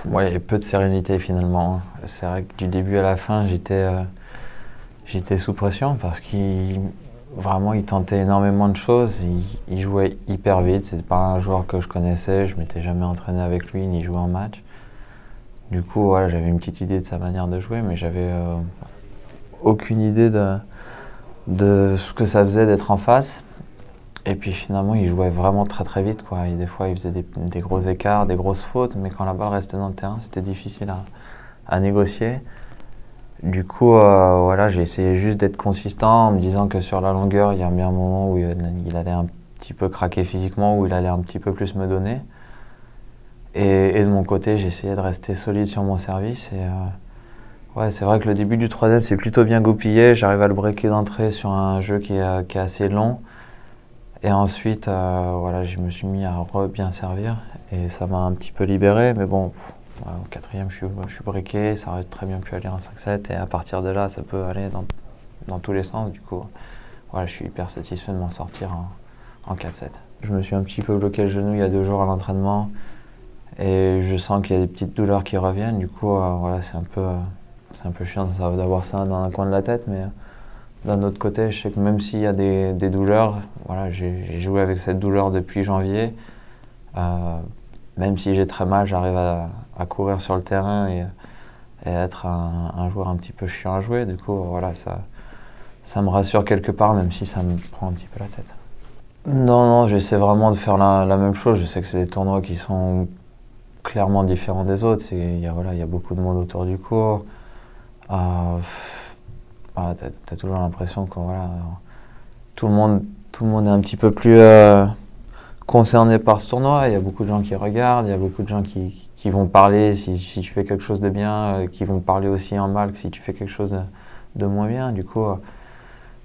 Moi, il y avait peu de sérénité finalement. C'est vrai que du début à la fin, j'étais sous pression parce qu'il tentait énormément de choses. Il jouait hyper vite. C'est pas un joueur que je connaissais. Je m'étais jamais entraîné avec lui ni joué en match. Du coup, voilà, j'avais une petite idée de sa manière de jouer, mais j'avais aucune idée de ce que ça faisait d'être en face. Et puis finalement, il jouait vraiment très très vite, quoi. Et des fois, il faisait des gros écarts, des grosses fautes, mais quand la balle restait dans le terrain, c'était difficile à négocier. Du coup, voilà, j'ai essayé juste d'être consistant en me disant que sur la longueur, il y a bien un moment où il allait un petit peu craquer physiquement, où il allait un petit peu plus me donner. Et de mon côté, j'ai essayé de rester solide sur mon service. Et ouais, c'est vrai que le début du 3 c'est plutôt bien goupillé. J'arrive à le breaker d'entrée sur un jeu qui est assez long. Et ensuite, voilà, je me suis mis à bien servir et ça m'a un petit peu libéré. Mais bon, voilà, au quatrième, je suis breaké, ça aurait très bien pu aller en 5-7 et à partir de là, ça peut aller dans tous les sens. Du coup, voilà, je suis hyper satisfait de m'en sortir en 4-7. Je me suis un petit peu bloqué le genou il y a 2 jours à l'entraînement et je sens qu'il y a des petites douleurs qui reviennent. Du coup, voilà, c'est un peu chiant d'avoir ça dans un coin de la tête, mais d'un autre côté, je sais que même s'il y a des douleurs, voilà, j'ai joué avec cette douleur depuis janvier. Même si j'ai très mal, j'arrive à courir sur le terrain et être un joueur un petit peu chiant à jouer. Du coup, voilà, ça me rassure quelque part, même si ça me prend un petit peu la tête. Non, non, j'essaie vraiment de faire la même chose. Je sais que c'est des tournois qui sont clairement différents des autres. Voilà, il y a beaucoup de monde autour du court. Voilà, t'as toujours l'impression que voilà, tout le monde est un petit peu plus concerné par ce tournoi. Il y a beaucoup de gens qui regardent, il y a beaucoup de gens qui vont parler si tu fais quelque chose de bien, qui vont parler aussi en mal que si tu fais quelque chose de moins bien. Du coup,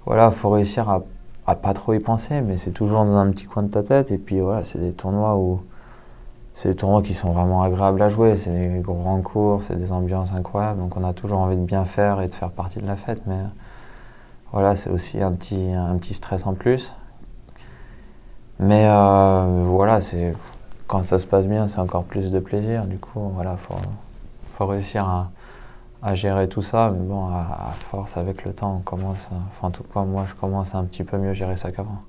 voilà, faut réussir à pas trop y penser, mais c'est toujours dans un petit coin de ta tête. Et puis voilà, c'est des tournois qui sont vraiment agréables à jouer. C'est des grands cours, c'est des ambiances incroyables. Donc on a toujours envie de bien faire et de faire partie de la fête. Mais voilà, c'est aussi un petit stress en plus. Mais voilà, quand ça se passe bien, c'est encore plus de plaisir. Du coup, voilà, faut réussir à gérer tout ça. Mais bon, à force, avec le temps, on commence, enfin en tout cas, moi, je commence à un petit peu mieux gérer ça qu'avant.